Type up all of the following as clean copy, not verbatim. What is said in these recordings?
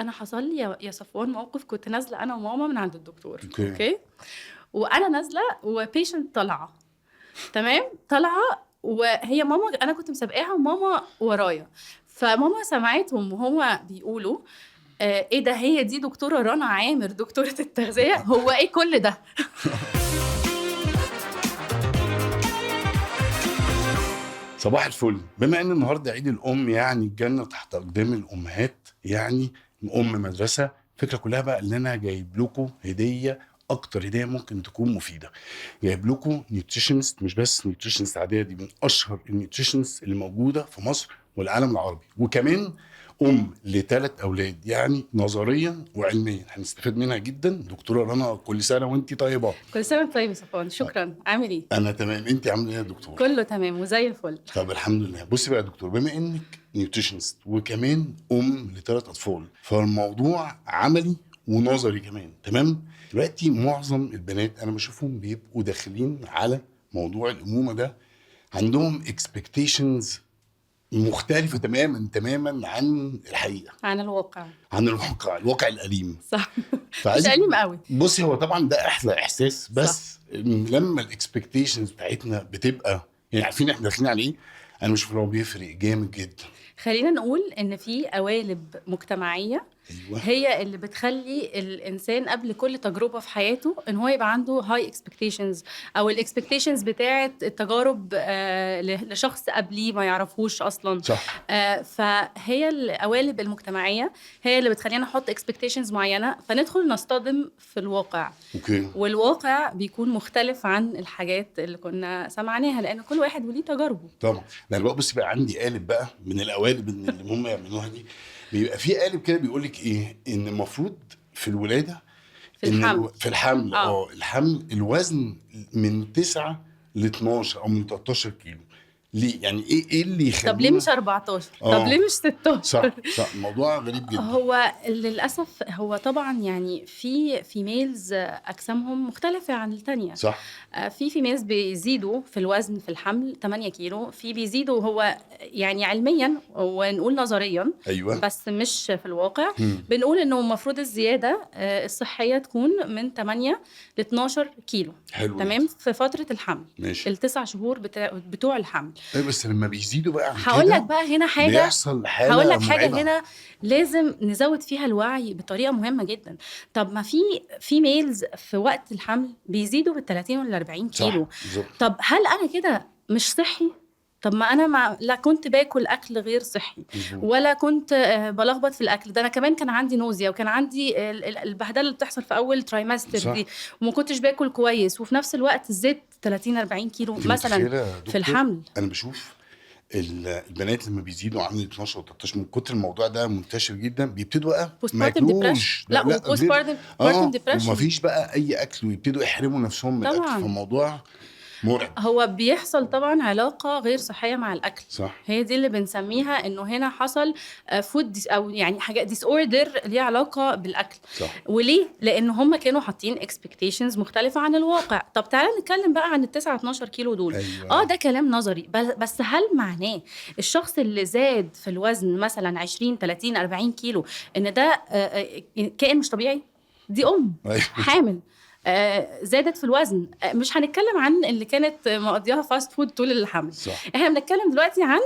انا حصل لي يا صفوان موقف. كنت نازله انا وماما من عند الدكتور. اوكي. وانا نازله وبيشنت طالعه. تمام، طالعه وهي ماما، انا كنت مسابقاها وماما ورايا. فماما سمعتهم وهما بيقولوا ايه ده، هي دي دكتوره رنا عامر دكتوره التغذيه؟ هو ايه كل ده؟ صباح الفل. بما ان النهارده عيد الام، يعني الجنه تحت اقدام الامهات، يعني ام مدرسه. الفكره كلها بقى ان انا جايب لكم هديه، اكتر هديه ممكن تكون مفيده. جايب لكم نيوتريشنست، مش بس نيوتريشنست عاديه، دي من اشهر النيوتريشنست اللي موجوده في مصر والعالم العربي، وكمان ل3 اولاد. يعني نظريا وعلميا هنستفاد منها جدا. دكتوره رنا، كل سنه وانت طيبه. كل سنه طيب يا صفوان. شكرا. عامل ايه؟ انا تمام، انت عامله ايه يا دكتور؟ كله تمام وزي الفل. طب الحمد لله. بصي بقى يا دكتور، بما انك نيوتريشنست وكمان ل3 اطفال، فالموضوع عملي ونظري كمان. تمام. دلوقتي معظم البنات انا بشوفهم بيبقوا داخلين على موضوع الامومه ده عندهم expectations مختلفه تماما عن الحقيقه، عن الواقع. عن الواقع الاليم. صح. مش فعايزك قليم قوي. بصي، هو طبعا ده احلى احساس، بس صح. لما الاكسبكتيشنز بتاعتنا بتبقى يعني عارفين احنا داخلين على ايه، انا بشوف ان هو بيفرق جامد جدا. خلينا نقول ان في قوالب مجتمعيه ايوه. هي اللي بتخلي الانسان قبل كل تجربه في حياته ان هو يبقى عنده هاي اكسبكتيشنز، او الاكسبكتيشنز بتاعه التجارب لشخص قبليه ما يعرفوش اصلا. صح. فهي القوالب المجتمعيه هي اللي بتخلينا نحط اكسبكتيشنز معينه، فندخل نصطدم في الواقع. اوكي. والواقع بيكون مختلف عن الحاجات اللي كنا سمعناها، لان كل واحد وليه تجاربه. طبعا. ده بقى بصي بقى، عندي قالب بقى من القوالب اللي هم يعملوها دي. بيبقى في قالب كده بيقول لك ايه، ان المفروض في الولاده، في الحمل. في الحمل الحمل الوزن من 9 ل 12 او من 13 كيلو. ليه؟ يعني ايه اللي يخلينا؟ طب ليه مش 14؟ طب ليه مش 16؟ صح. الموضوع غريب جدا. هو للأسف هو طبعا يعني في فيميلز أجسامهم مختلفة عن التانية. صح. في فيميلز بيزيدوا في الوزن في الحمل 8 كيلو، في بيزيدوا هو يعني علميا ونقول نظريا. أيوة. بس مش في الواقع. بنقول إنه المفروض الزيادة الصحية تكون من 8 ل 12 كيلو. حلو. تمام. في فترة الحمل. ماشي. ال9 شهور بتوع الحمل. بس لما بيزيدوا بقى عن هقول لك بقى هنا حاجة، بيحصل حالة هقول لك حاجة مرعبة. هنا لازم نزود فيها الوعي بطريقة مهمة جدا. طب ما في ميلز في وقت الحمل بيزيدوا بال30 وال40 كيلو. طب هل أنا كده مش صحي؟ طب ما أنا لا كنت باكل أكل غير صحي ولا كنت بلخبط في الأكل ده، أنا كمان كان عندي نوزيا وكان عندي البهدلة اللي بتحصل في أول ترايمستر دي، وما كنتش باكل كويس، وفي نفس الوقت زدت 30-40 كيلو مثلا في الحمل. أنا بشوف البنات لما بيزيدوا عن 12 و 13 من كتر الموضوع ده منتشر جدا، بيبتدوا بقى ما ياكلوش. لا بوست بارتم ديبريشن، ومفيش بقى اي اكل، ويبتدوا يحرموا نفسهم من الاكل. فالموضوع مرعب. هو بيحصل طبعا علاقة غير صحية مع الأكل. صح. هي دي اللي بنسميها إنه هنا حصل فود أو يعني حاجة ديس اوردر ليها علاقة بالأكل. صح. وليه؟ لأن هم كانوا حاطين expectations مختلفة عن الواقع. طب تعالى نتكلم بقى عن 9-12 كيلو دول. أيوة. ده كلام نظري، بس هل معناه الشخص اللي زاد في الوزن مثلا 20-30-40 كيلو إن ده كائن مش طبيعي؟ دي أيوة. حامل زادت في الوزن. مش هنتكلم عن اللي كانت مقضيها فاست فود طول الحمل. صح. احنا بنتكلم دلوقتي عن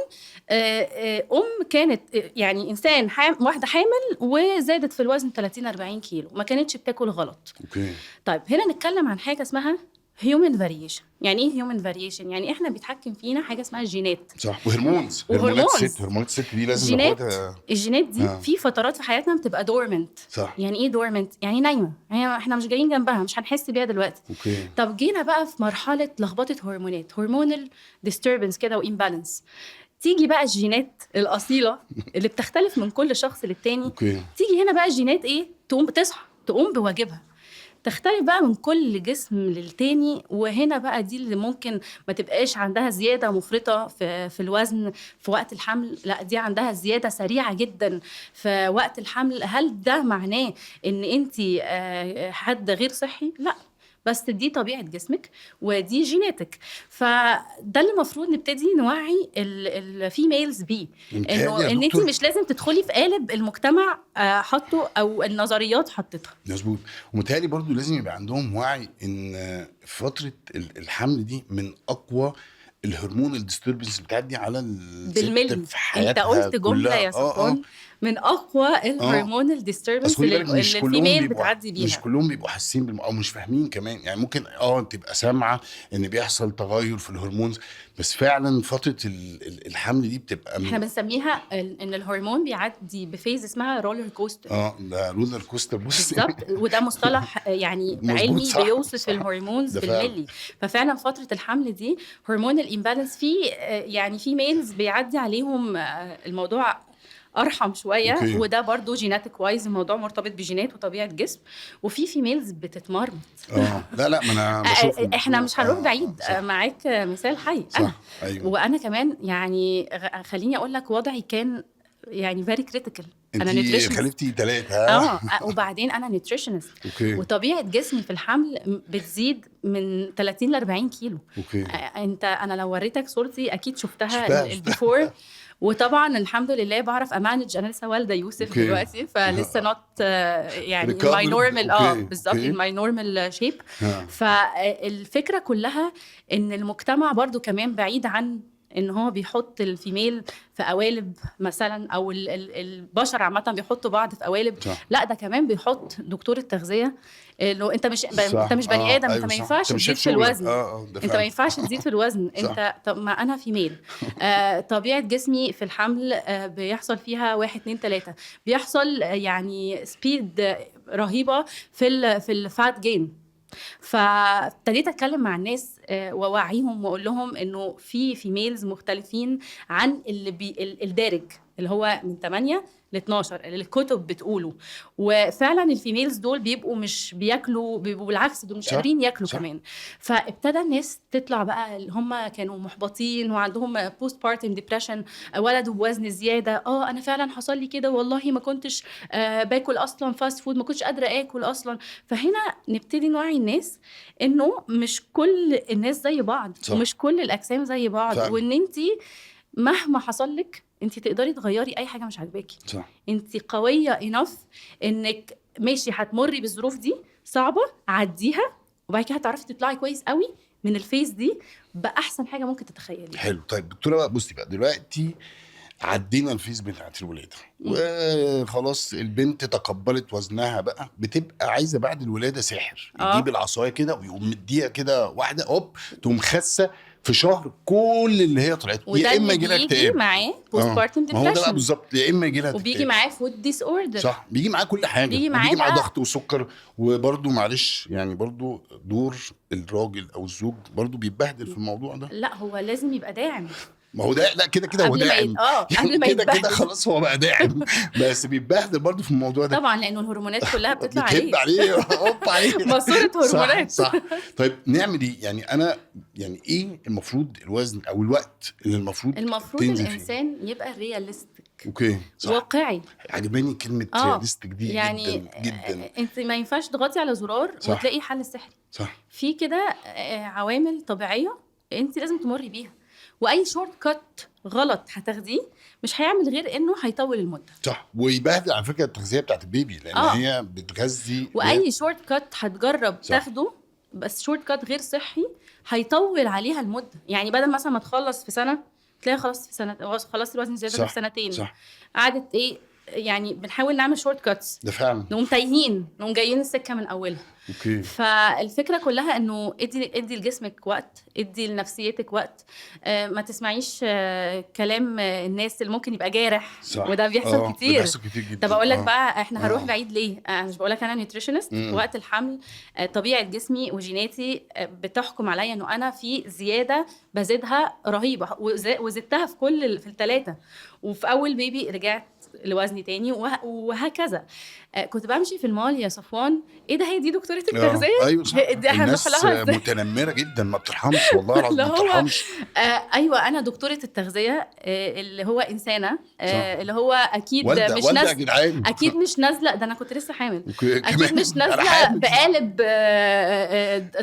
كانت يعني انسان واحده حامل وزادت في الوزن 30-40 كيلو، ما كانتش بتاكل غلط. اوكي. طيب هنا نتكلم عن حاجه اسمها human variation. يعني ايه human variation؟ يعني احنا بيتحكم فينا حاجه اسمها الجينات. صح. وهرمونات الست دي لازم ناخدها. الجينات دي في فترات في حياتنا بتبقى دورمنت. صح. يعني ايه دورمنت؟ يعني نايمه، يعني احنا مش جايين جنبها، مش هنحس بيها دلوقتي. اوكي. طب جينا بقى في مرحله لخبطه هرمونات، هرمونال ديستربنس كده وامبالانس. تيجي بقى الجينات الاصيله اللي بتختلف من كل شخص للتاني. اوكي. تيجي هنا بقى الجينات ايه؟ تصحى تقوم بواجبها، تختلف بقى من كل جسم للتاني. وهنا بقى دي اللي ممكن ما تبقاش عندها زيادة مفرطة في الوزن في وقت الحمل، لا دي عندها زيادة سريعة جدا في وقت الحمل. هل ده معناه ان انتي حد غير صحي؟ لا، بس دي طبيعه جسمك ودي جيناتك. فده اللي المفروض نبتدي نوعي الفيميلز بيه، انه ان انت مش لازم تدخلي في قالب المجتمع حطه او النظريات حطتها. مظبوط. ومتهيألي برضو لازم يبقى عندهم وعي ان فتره الحمل دي من اقوى الهرمون الديستربنس بتعدي على الست في حياتها. انت قلت جمله يا صفوان من اقوى الهرمون الديستربنس اللي الفيميل بتعدي بيها. مش كلهم بيبقوا حاسين او مش فاهمين كمان. يعني ممكن تبقى سامعه ان بيحصل تغير في الهرمونز، بس فعلا فتره الحمل دي بتبقى احنا بنسميها ان الهرمون بيعدي بفيز اسمها رولر كوستر. ده رولر كوستر بالظبط. وده مصطلح يعني علمي بيوصف الهرمونز بالملي. ففعلا فتره الحمل دي هرمون الامبالانس فيه يعني في ميلز بيعدي عليهم الموضوع ارحم شويه. أوكي. وده برضو جيناتيك وايز، الموضوع مرتبط بجينات وطبيعه جسم. وفي فيميلز بتتمرمط. لا ما انا بشوف احنا مش هنروح بعيد. معاك مثال حي. انا أيوة. وانا كمان يعني خليني اقول لك وضعي كان يعني فيري كريتيكال. انا نيوتريشنست خليفتي 3 وبعدين انا نيوتريشنست. وطبيعه جسمي في الحمل بتزيد من 30 ل 40 كيلو. أوكي. انا لو وريتك صورتي اكيد شفتها البيفور. وطبعا الحمد لله بعرف امانج. انا لسه والده يوسف دلوقتي، فلسه نوت يعني ماي نورمال بالظبط ماي نورمال شيب. فالفكره كلها ان المجتمع برضو كمان بعيد عن ان هو بيحط الفيميل في قوالب مثلا، او البشر عامه بيحطوا بعض في قوالب. لا ده كمان بيحط دكتور التغذيه لو انت مش بني ادم. انت ما ينفعش تزيد في الوزن. انت ما ينفعش تزيد في الوزن. انت طب ما انا فيميل. طبيعه جسمي في الحمل بيحصل فيها 1 2 3 بيحصل يعني سبيد رهيبه في الفات جين. فابتديت اتكلم مع الناس ووعيهم واقول لهم انه في فيميلز مختلفين عن الدارج اللي هو من 8 ل 12 اللي الكتب بتقوله. وفعلا الفيميلز دول بيبقوا مش بياكلوا، بيبقوا بالعكس دول مش قادرين ياكلوا كمان. فابتدى الناس تطلع بقى اللي هم كانوا محبطين وعندهم بوست بارتم ديبريشن، ولدوا بوزن زياده. انا فعلا حصل لي كده والله، ما كنتش باكل اصلا فاست فود، ما كنتش قادره اكل اصلا. فهنا نبتدي نوعي الناس انه مش كل الناس زي بعض. ومش كل الاجسام زي بعض. وان انتي مهما حصل لك انت تقدري تغيري اي حاجه مش عاجباكي. انت قويه انف انك ماشي هتمري بالظروف دي صعبه، عديها وبعد كده هتعرفي تطلعي كويس قوي من الفيز دي باحسن حاجه ممكن تتخيلي. حلو. طيب دكتوره بقى بصي بقى دلوقتي عدينا الفيز بتاعت الولاده وخلاص البنت تقبلت وزنها بقى، بتبقى عايزه بعد الولاده ساحر يجيب العصايه كده ويقوم مديها كده واحده هوب تقوم خاسه في شهر كل اللي هي طلعته. يا اما يجي لها اكتئاب، معاه بوست بارتم ديبريشن. ما هو ده بقى بالظبط. يا اما يجي لها وبيجي معاه فود ديس اوردر. صح، بيجي معاه كل حاجه. بيجي معاه ضغط وسكر. وبرده معلش يعني برده دور الراجل او الزوج برده بيتبهدل في الموضوع ده. لا هو لازم يبقى داعم. ما هو ده لا كده هو داعم يعني كده خلاص هو بقى داعم بس بيتبهدل برضه في الموضوع ده طبعا لانه الهرمونات كلها بتطلع عليه ماسوره هرمونات. صح. طيب نعمل ايه يعني؟ انا يعني ايه المفروض الوزن او الوقت اللي المفروض الانسان يبقى رياليستيك. اوكي صح. واقعي. عجباني كلمه رياليستيك دي يعني جدا. انت ما ينفعش تضغطي على زرار وتلاقي حل سحري. صح. في كده عوامل طبيعيه انت لازم تمري بيها. واي شورت كات غلط هتاخديه مش هيعمل غير انه هيطول المده. صح. ويبهدل على فكره التغذيه بتاعت البيبي لان هي بتغذي. واي شورت كات هتجرب تاخده بس شورت كات غير صحي هيطول عليها المده. يعني بدل مثلا ما تخلص في سنه تلاقي خلاص في سنه خلاص الوزن زياده في سنتين. صح. قعدت يعني بنحاول نعمل شورت كاتس ده فعلا نقوم تايهين نقوم جايين السكه من اولها. اوكي. فالفكره كلها انه ادي لجسمك وقت، ادي لنفسيتك وقت. ما تسمعيش كلام الناس اللي ممكن يبقى جارح. صح. وده بيحصل كتير. جدا. طب اقول لك بقى احنا هنروح بعيد ليه؟ انا مش بقول لك انا نيوتريشنست. وقت الحمل طبيعه جسمي وجيناتي بتحكم عليا انه انا في زياده بزيدها رهيبه وزدتها في في الثلاثه. وفي اول بيبي رجعت لوزن تاني وهكذا. كنت بمشي في المول يا صفوان، ايه ده، هي دي دكتورة التغذية؟ ايوه صح. دي احنا الناس بنروح لها متنمره جدا، ما بترحمش والله العظيم، اللي ما هو بترحمش. ايوه انا دكتورة التغذية، اللي هو انسانة، اللي هو اكيد والده مش والده يا نازله، جدعان. اكيد مش نازله، ده انا كنت لسه حامل، اوكي اكيد كمان مش انا نازله حامل. بقالب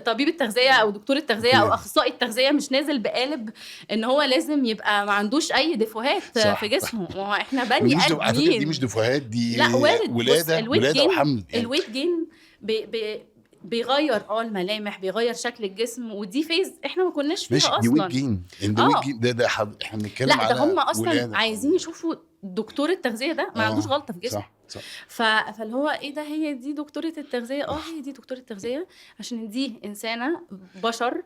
طبيب التغذيه او دكتور التغذيه او اوكي اخصائي التغذيه، مش نازل بقالب ان هو لازم يبقى ما عندوش اي ديفوهات في صح. جسمه. ما هو احنا ودي بني مش على فكره، دي مش ادمين. دفوهات، دي لا وارد، بص ولاده الويت ولاده جين، وحمل يعني. الويت جين بي بي بيغير الملامح، بيغير شكل الجسم، ودي فيز احنا ما كناش ماشي، فيها دي ويت اصلا. جين، ده ويت اه جين، ده احنا بنتكلم لا، ده هم على اصلا ولاده. عايزين يشوفوا دكتور التغذيه ده ما عندوش غلطه في جسمه. صح صح. فاللي هو ايه ده، هي دي دكتوره التغذيه، هي دي دكتوره التغذيه عشان دي انسانه بشر،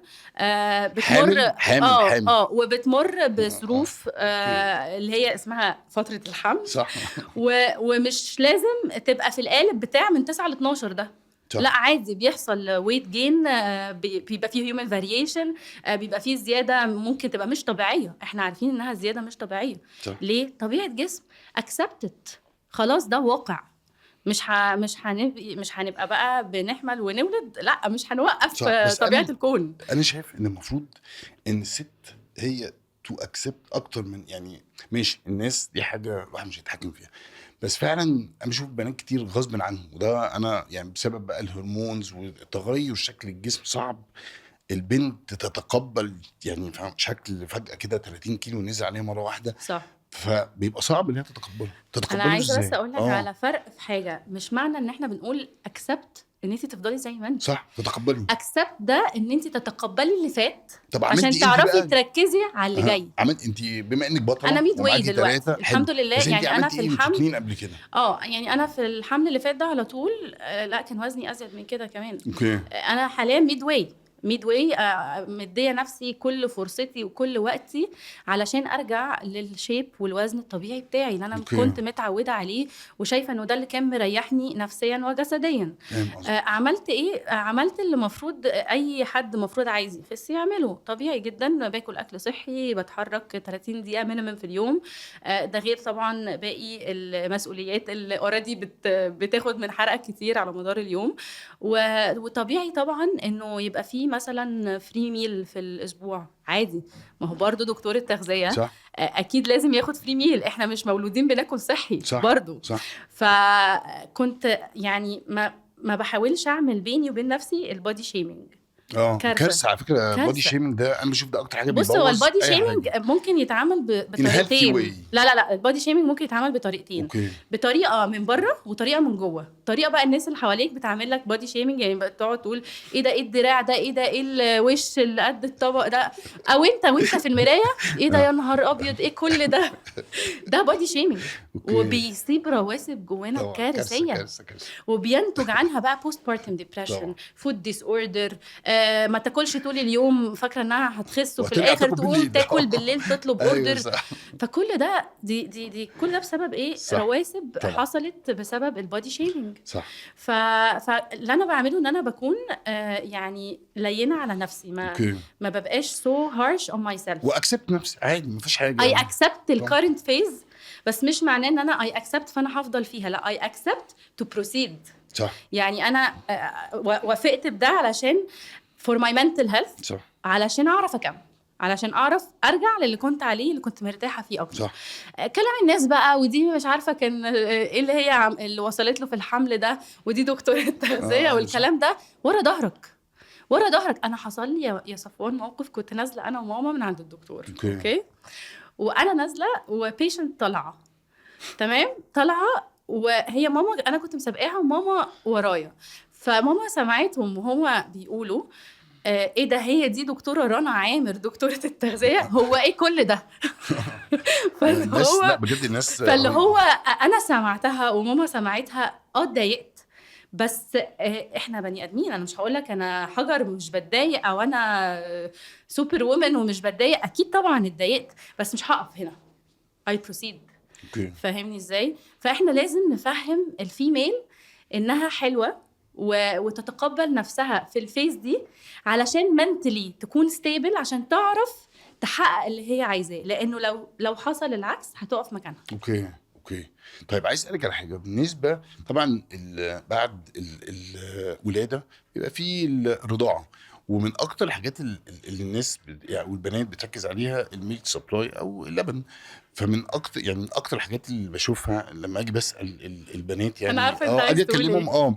بتمر حامل وبتمر بظروف اوكي اللي هي اسمها فتره الحمل، صح ومش لازم تبقى في القالب بتاع من 9 ل 12 ده. صح. لا عادي بيحصل ويت جين، بيبقى فيه هيومن فاريشن، بيبقى فيه زياده ممكن تبقى مش طبيعيه، احنا عارفين انها زياده مش طبيعيه. صح. ليه؟ طبيعه جسم accepted، خلاص ده واقع. مش هنبقى بقى بنحمل ونولد، لا مش هنوقف طبيعه الكون. انا شايف ان المفروض ان الست هي تو اكسبت اكتر من، يعني ماشي الناس دي حاجه الواحد مش هيتحكم فيها، بس فعلا انا بشوف بنات كتير غصب عنهم، وده انا يعني بسبب بقى الهرمونز وتغير شكل الجسم صعب البنت تتقبل، يعني فاهم شكل فجأة كده 30 كيلو نزل عليها مرة واحدة، صح. فبيبقى صعب ان هي تتقبله انا عايزه ازاي؟ بس اقول لك على فرق في حاجه، مش معنى ان احنا بنقول اكسبت ان انت تفضلي زي ما انت، صح تتقبلي. اكسبت ده ان انت تتقبلي اللي فات طب عشان تعرفي تركزي على اللي جاي. عملت انت بما انك بطله، انا ميد واي دلوقتي الحمد لله، بس يعني انا في الحمل اتنين قبل كده. يعني انا في الحمل اللي فات ده على طول، لا كان وزني ازيد من كده كمان. اوكي. انا حاليا ميد واي مديه نفسي كل فرصتي وكل وقتي علشان ارجع للشيب والوزن الطبيعي بتاعي اللي انا كنت متعوده عليه، وشايفه انه ده اللي كان مريحني نفسيا وجسديا. عملت ايه؟ عملت اللي مفروض اي حد مفروض عايز يخس يعمله، طبيعي جدا، باكل اكل صحي، بتحرك 30 دقيقه مينيمم في اليوم، ده غير طبعا باقي المسؤوليات اللي اوريدي بتاخد من حرقك كتير على مدار اليوم. وطبيعي طبعا انه يبقى فيه مثلا فري ميل في الاسبوع عادي، ما هو برضو دكتور التغذيه صح. اكيد لازم ياخد فري ميل، احنا مش مولودين بناكل صحي. صح. برضو صح. فكنت يعني ما بحاولش اعمل بيني وبين نفسي البودي شيمينج. كارثه على فكره. البودي شيمينج ده انا بشوف ده اكتر حاجه بيبوظ. بص هو البودي شيمينج ممكن يتعامل بطريقتين. لا البودي شيمينج ممكن يتعامل بطريقتين. بطريقه من بره وطريقه من جوه. طريقه بقى الناس اللي حواليك بتعمل لك بودي شيمينج، يعني بتقعد تقول ايه ده، ايه الدراع ده، ايه ده، ايه الوش اللي قد الطبق ده، او وانت في المرايه ايه ده يا نهار ابيض ايه كل ده. ده بودي شيمينج وبيسيب رواسب جوانا كارثيه، وبينتج عنها بقى بوست بارتم ديبريشن، فود ديس اوردر، ما تاكلش طول اليوم فاكره انها هتخس، وفي الاخر تقوم تاكل بالليل تطلب اوردر. فكل ده دي كل ده بسبب ايه؟ رواسب حصلت بسبب البودي شيمينج. صح. فاللي انا بعمله ان انا بكون يعني لينه على نفسي، ما ببقاش سو هارش اون ماي سيلف، واكسبت نفسي عادي مفيش حاجه. اي اكسبت الكارنت فيز، بس مش معناه ان انا اي اكسبت فانا هفضل فيها، لا اي اكسبت تو بروسيد. صح. يعني انا وافقت بده علشان for my mental health. صح. علشان اعرف اكمل، علشان اعرف ارجع للي كنت عليه، اللي كنت مرتاحه فيه اكتر. صح. كلام الناس بقى، ودي مش عارفه كان ايه اللي هي اللي وصلت له في الحمل ده، ودي دكتوره التغذيه والكلام ده ورا ظهرك. انا حصل لي يا صفوان موقف، كنت نازله انا وماما من عند الدكتور. اوكي. وانا نازله وبيشنت طالعه، تمام، طالعه وهي ماما، انا كنت مسابقاها وماما ورايا، فماما سمعتهم وهما بيقولوا ايه ده، هي دي دكتوره رنا عامر دكتوره التغذيه، هو ايه كل ده. الناس لا بجد الناس فاللي هو انا سمعتها وماما سمعتها، اتضايقت، بس احنا بني ادمين، انا مش هقول لك انا حجر مش بتضايق او انا سوبر وومن ومش بتضايق، اكيد طبعا اتضايقت، بس مش هقف هنا، اي بروسيد. فاهمني ازاي؟ فاحنا لازم نفهم الفيميل انها حلوه وتتقبل نفسها في الفيز دي، علشان منتلي تكون ستيبل، عشان تعرف تحقق اللي هي عايزاه، لانه لو حصل العكس هتقف مكانها. اوكي اوكي. طيب عايز اسالك على حاجه بالنسبه طبعا بعد الولاده بيبقى في الرضاعه، ومن اكتر الحاجات اللي الناس يعني والبنات بتركز عليها الميلك سبلاي او اللبن. فمن اكتر يعني من اكتر الحاجات اللي بشوفها لما اجي بسال البنات انا يعني عارفه انت اجي عايز تقول اكلمهم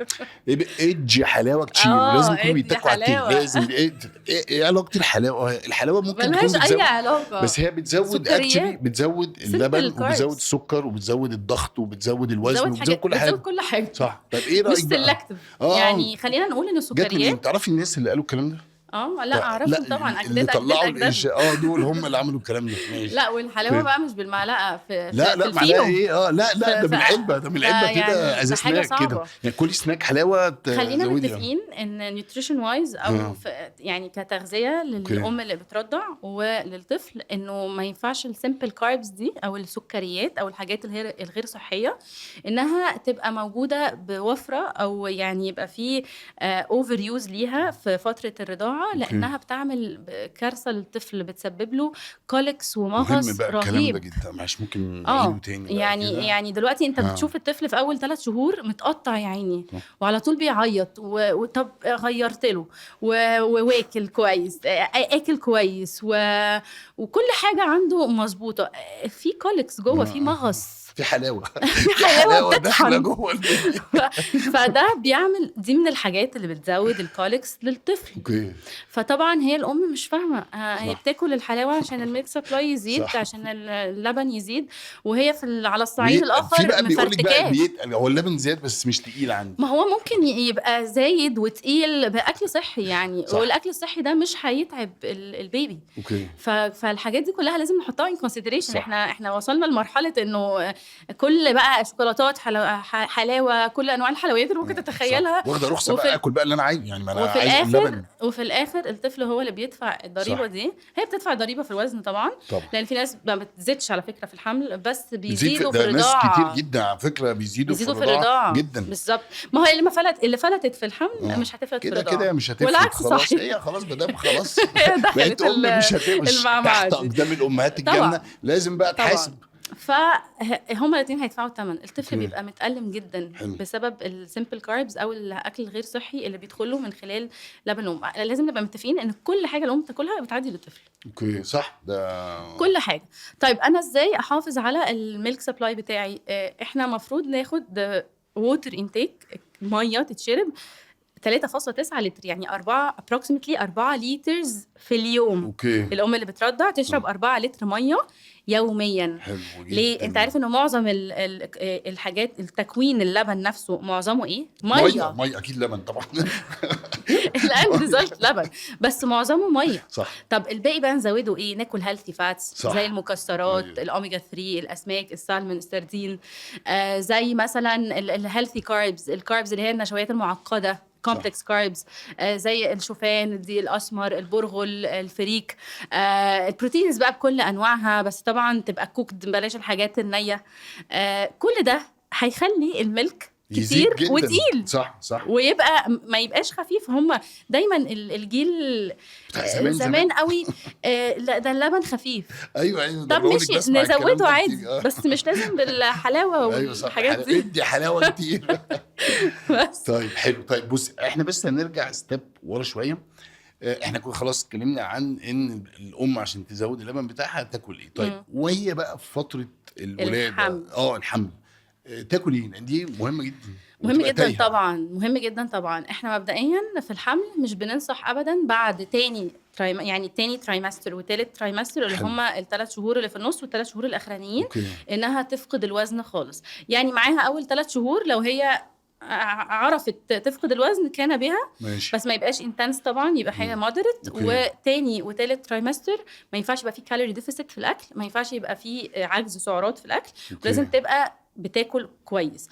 ايه. ادي حلاوه كتير، ولازم يكونوا ادي بيتكوا على التاني، حلاوه لازم ايه علاقه الحلاوه؟ الحلاوه ممكن تكون ملهاش اي بتزود، علاقه. بس هي بتزود اكشلي، سكريات، بتزود اللبن سيمبل وبتزود كاربس، السكر وبتزود الضغط وبتزود الوزن بتزود وبتزود حاجات، كل بتزود حاجه. كل حاجه. صح. طيب ايه مش رايك بقى؟ سيلكتيف. اه يعني خلينا نقول ان جت منين؟ السكريات، تعرفي الناس اللي قالوا الكلام ده؟ لا لا اعرفهم طبعا، اللي اجداد اجداد طلعوا اجدادنا. دول هم اللي عملوا الكلام ده. ماشي. لا والحلاوه اوكي. بقى مش بالمعلقه، في لا معلقه الفينو. ايه؟ لا في ده في من علبه، ده من علبه كده فيعني از فحاجه سناك كده، صعبه. يعني كل سناك حلاوه خلينا تزودي يعني. متفقين ان نيوتريشن وايز او ها. يعني كتغذيه اوكي. للام اللي بترضع وللطفل، انه ما ينفعش السيمبل كاربس دي او السكريات او الحاجات الغير صحيه انها تبقى موجوده بوفره، او يعني يبقى في اوفر يوز ليها في فتره الرضاعه، اوكي. لانها بتعمل كارثه للطفل، بتسبب له كوليكس مهم ومغص بقى الكلام ده رهيب. جدا، مش ممكن نعيده تاني بقى يعني كده؟ يعني دلوقتي انت ها. بتشوف الطفل في اول 3 شهور متقطع يا عيني، صح. وعلى طول بيعيط، وطب غيرت له وواكل كويس، اكل كويس، وكل حاجه عنده مظبوطه، في كوليكس جوه، في مغص، في حلاوه في حلاوه داخله بتطحن. جوه البيبي. فده بيعمل، دي من الحاجات اللي بتزود الكوليكس للطفل. اوكي. فطبعا هي الام مش فاهمه، هي صح. بتاكل الحلاوه عشان الميلك سبلاي يزيد، صح. عشان اللبن يزيد، وهي على الصعيد في الاخر بقى بيقول لك بقى مفرتكاه. بيتقل، هو اللبن زياد بس مش تقيل عندي. ما هو ممكن يبقى زايد وتقيل باكل صحي يعني، صح. والاكل الصحي ده مش هيتعب البيبي. اوكي. فالحاجات دي كلها لازم نحطها ان كونسيدريشن. صح. احنا وصلنا لمرحله انه كل بقى شوكولاتات، حلاوه، كل انواع الحلويات اللي ممكن تتخيلها، صح. واخده رخصه بقى اكل بقى اللي انا عايز، يعني ما انا وفي عايز الاخر اللبن. وفي الاخر الطفل هو اللي بيدفع الضريبه. صح. دي هي بتدفع ضريبه في الوزن طبعا، لان في ناس ما بتزيدش على فكره في الحمل، بس بيزيدوا في ناس كتير الرضاعه. جدا على فكره بيزيدوا في في الرضاعه الرضاعه جدا. بالظبط. ما هو اللي فلتت في الحمل مش هتفلت في كده الرضاعه، كده مش هتفلت والعكس خلاص. صحيح. هي خلاص بدام خلاص دخلت بقت مش هتمشي المعمعة تحت دي. اقدام الامهات طبعا. الجنه، لازم بقى تحاسب. فهما الاثنين هيدفعوا الثمن. الطفل اوكي. بيبقى متألم جدا حلو. بسبب السيمبل كاربز او الاكل الغير صحي اللي بيدخله من خلال لبن الام. لازم نبقى متفقين ان كل حاجه الام تاكلها بتعدي للطفل. اوكي صح. ده كل حاجه. طيب انا ازاي احافظ على الميلك سبلاي بتاعي؟ احنا مفروض ناخد ووتر انتيك، ميه تتشرب 3.9 لتر، يعني 4 لترز في اليوم. اوكي. الام اللي بترضع تشرب 4 لتر ميه يوميا. حلو جدا. ليه؟ انت عارف انه معظم الحاجات، التكوين اللبن نفسه معظمه ايه؟ ميه اكيد لبن طبعا الاند ريزلت لبن، بس معظمه ميه. صح. طب الباقي بقى نزوده ايه؟ ناكل هيلثي فاتس زي المكسرات، أيوه. الاوميجا 3، الاسماك، السالمون، السردين، زي مثلا الهيلثي كاربز، الكاربز اللي هي النشويات المعقده، كومبلكس كاربز، زي الشوفان، الدقيق الاسمر، البرغل، الفريك، البروتينز بقى بكل انواعها، بس طبعا تبقى كوكد، بلاش الحاجات النيه. كل ده هيخلي الملك كتير وتقيل. صح. ويبقى ما يبقاش خفيف. هم دايما الجيل زمان قوي لا ده اللبن خفيف. ايوه طب ماشي نزوده عادي بس مش لازم بالحلاوه والحاجات دي. ادي حلاوه كتير طيب حلو. طيب بص احنا بس هنرجع ستيب ورا شويه. احنا كنا خلاص اتكلمنا عن ان الام عشان تزود اللبن بتاعها تاكل ايه. طيب وهي بقى في فتره الولاده الحمل تاكل ايه؟ دي مهمه جدا. مهم جدا طبعا، مهم جدا طبعا. احنا مبدئيا في الحمل مش بننصح ابدا بعد تاني يعني تاني ترايمستر وتالت ترايمستر اللي هم ال3 شهور اللي في النص وال3 شهور الاخرانيين انها تفقد الوزن خالص. يعني معاها اول 3 شهور لو هي عرفت تفقد الوزن كان بها ماشي. بس ما يبقاش انتنس طبعا، يبقى حاجه مودريت. وتاني وتالت ترايمستر ما ينفعش يبقى فيه كالوري ديفيسيت في الاكل، ما ينفعش يبقى فيه عجز سعرات في الاكل. لازم تبقى بتاكل كويس.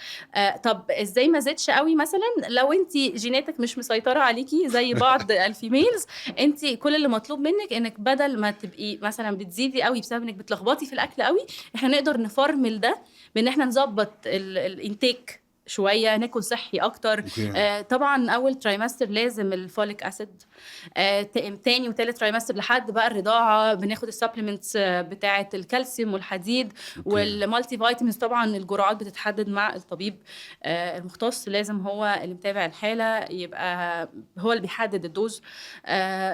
طب ازاي ما زدش قوي؟ مثلا لو انت جيناتك مش مسيطره عليكي زي بعض الفيميلز، انت كل اللي مطلوب منك انك بدل ما تبقي مثلا بتزيدي قوي بسبب انك بتلخبطي في الاكل قوي، احنا نقدر نفرمل ده بان احنا نظبط الانتيك شويه، ناكل صحي اكتر. طبعا اول ترايمستر لازم الفوليك اسيد، تاني وتالت ترايمستر لحد بقى الرضاعه بناخد السبلمنتس بتاعه الكالسيوم والحديد والمالتي فيتامينز. طبعا الجرعات بتتحدد مع الطبيب المختص، لازم هو اللي متابع الحاله، يبقى هو اللي بيحدد الدوز.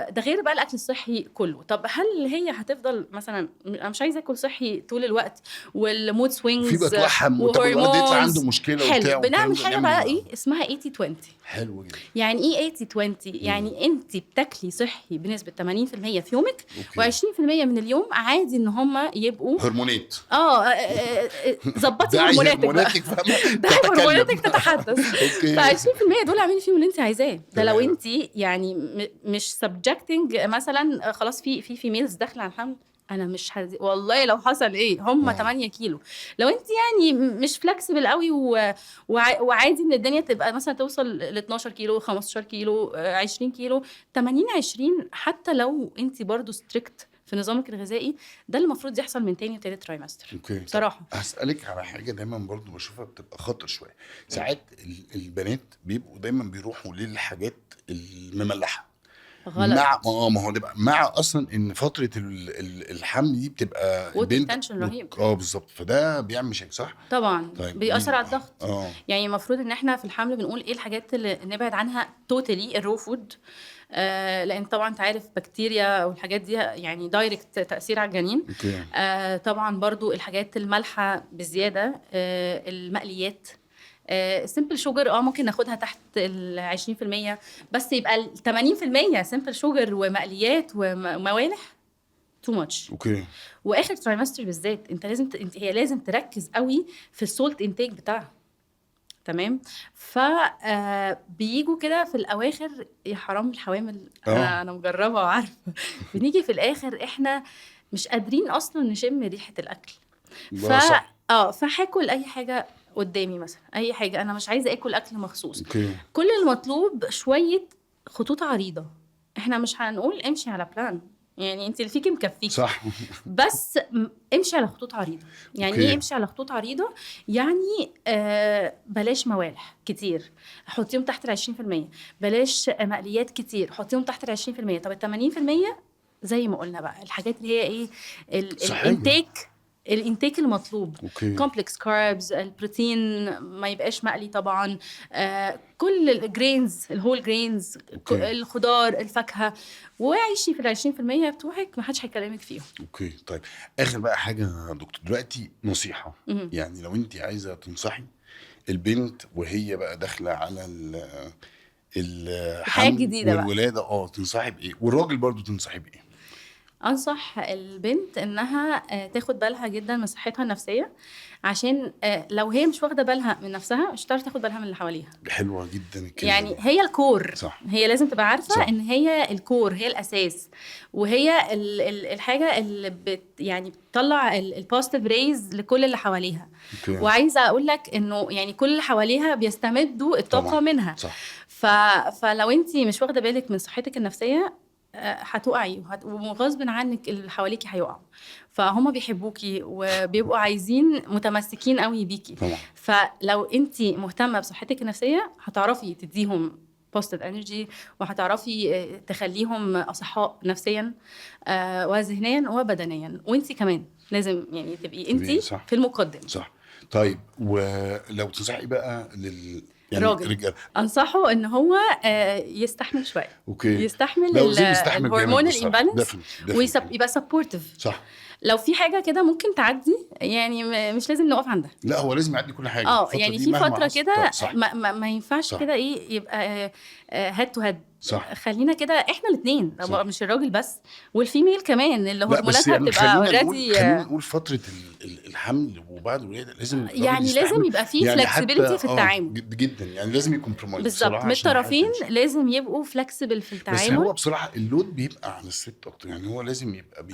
ده غير بقى الاكل الصحي كله. طب هل هي هتفضل مثلا انا مش عايزه اكل صحي طول الوقت والمود سوينجز في بتوحم الواد يطلع عنده مشكله حلو، وبتاع، بنعمل حاجه بقى ايه اسمها 80-20. حلو جدا. يعني ايه 80-20؟ يعني انت بتاكلي صحي بنسبه 80% في يومك، و20% من اليوم عادي ان هم يبقوا هرمونات. ظبطي هرموناتك فاهمه، ده هرموناتك تتحدث. ف20% دول اعملي فيهم اللي انت عايزاه. ده لو انت يعني مش سبجكتنج مثلا خلاص في ميلز داخله على الحمل، انا مش والله لو حصل ايه هم 8 كيلو. لو انت يعني مش فلكسبل قوي وعادي ان الدنيا تبقى مثلا توصل ل 12 كيلو 15 كيلو 20 كيلو 80-20، حتى لو انت برضو ستريكت في نظامك الغذائي، ده اللي المفروض يحصل من تاني وتالت ترايمستر. بصراحه هسألك على حاجه دايما برضو بشوفها بتبقى خطر شويه. ساعات البنات بيبقوا دايما بيروحوا للحاجات المملحه غلط. مع ما هو ده بقى مع اصلا ان فتره الحمل دي بتبقى البنت رهيب. بالظبط، فده بيعمل مشاكل صح طبعا. طيب بيأثر على الضغط. يعني المفروض ان احنا في الحمل بنقول ايه الحاجات اللي نبعد عنها توتالي. الرو فود، لان طبعا انت عارف بكتيريا والحاجات دي يعني دايركت تأثير على الجنين. طبعا برضو الحاجات المالحه بزياده، المقليات، سيمبل شوجر ممكن ناخدها تحت 20%، بس يبقى 80% سيمبل شوجر ومقليات وموالح تو ماتش. واخر ترايمستر بالذات انت لازم هي لازم تركز قوي في السولت انتيك بتاعها. تمام. بيجوا كده في الاواخر، يا حرام الحوامل، انا مجربه وعارفه بنيجي في الاخر احنا مش قادرين اصلا نشم ريحه الاكل. فهاكل اي حاجه قدامي، مثلا اي حاجه، انا مش عايزه اكل اكل مخصوص. كل المطلوب شويه خطوط عريضه. احنا مش هنقول امشي على بلان، يعني انت اللي فيكي مكفيكي صح، بس امشي على خطوط عريضه. يعني ايه امشي على خطوط عريضه؟ يعني بلاش موالح كتير، حطيهم تحت 20%. بلاش مقليات كتير، حطيهم تحت 20%. طب 80% زي ما قلنا بقى الحاجات اللي هي ايه الانتيك المطلوب. كومبلكس كاربز، البروتين ما يبقاش مقلي طبعا، كل الجرينز، الهول جرينز، الخضار، الفاكهه، وعيشي في 20% بتوعك ما حدش هيكلمك فيهم. طيب اخر بقى حاجه يا دكتور دلوقتي، نصيحه. يعني لو انت عايزه تنصحي البنت وهي بقى داخله على الحمل والولاده، تنصحي بايه؟ والراجل برضو تنصحي بايه؟ أنصح البنت إنها تاخد بالها جدا من صحتها النفسية، عشان لو هي مش واخدة بالها من نفسها مش هتعرف تاخد بالها من اللي حواليها. حلوة جدا الكلمة. يعني هي الكور. صح. هي لازم تبقى عارفة إن هي الكور، هي الأساس، وهي الحاجة اللي يعني بتطلع البوزيتيف ريز لكل اللي حواليها. وعايزة أقول لك إنه يعني كل اللي حواليها بيستمدوا الطاقة منها. صح. فلو أنتي مش واخدة بالك من صحتك النفسية هتقعي، وغصب عنك اللي حواليكي هيقعوا. فهم بيحبوكي وبيبقوا عايزين متمسكين قوي بيكي طبعا. فلو انتي مهتمه بصحتك النفسيه هتعرفي تديهم بوزيتيف انرجي، وهتعرفي تخليهم اصحاء نفسيا وذهنيا وبدنيا. وانتي كمان لازم يعني تبقي انتي في المقدم. صح. طيب ولو تنصحي بقى يعني راجل، انصحه ان هو يستحمل شويه. يستحمل الهرمون الامبالانس ويبقى سبورتيف. صح. لو في حاجه كده ممكن تعدي، يعني مش لازم نقف عندها. لا هو لازم يعدي كل حاجه. يعني في فتره كده ما ينفعش كده ايه يبقى هيد تو هيد. صح. خلينا كده احنا الاثنين، مش الراجل بس، والفيميل كمان اللي هرموناتها يعني بتبقى اوريدي. خلينا نقول فتره الحمل وبعد الولاده لازم يعني لازم يبقى في يعني فلكسبيليتي في التعامل. جدا يعني لازم يكون كومبرومايز بالظبط من الطرفين، لازم يبقوا فلكسبل في التعامل. بس هو بصراحه اللود بيبقى على الست اكتر، يعني هو لازم يبقى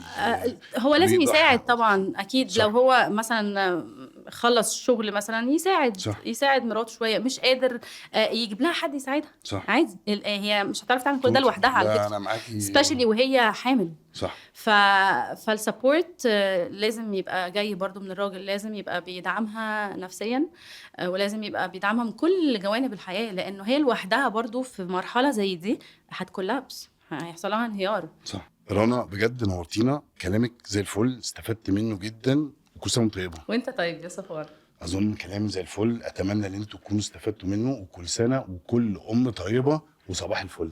هو لازم يساعد طبعا اكيد. صح. لو هو مثلا خلص شغل مثلا يساعد صح. يساعد مراته شويه، مش قادر يجيب لها حد يساعدها. صح. عادي، هي مش هتعرف تعمل كل ده لوحدها على لا فكره، انا معاكي سبيشالي وهي حامل. صح. فالسبورت لازم يبقى جاي برضو من الراجل، لازم يبقى بيدعمها نفسيا، ولازم يبقى بيدعمها من كل جوانب الحياه، لانه هي لوحدها برضو في مرحله زي دي هتكولابس، هيحصل لها انهيار. صح. رنا بجد نورتينا، كلامك زي الفل، استفدت منه جدا، وكل سنه وانت طيبه. وانت طيب يا صفوان. اظن كلام زي الفل، اتمنى ان انتوا تكونوا استفدتوا منه، وكل سنه وكل ام طيبه، وصباح الفل.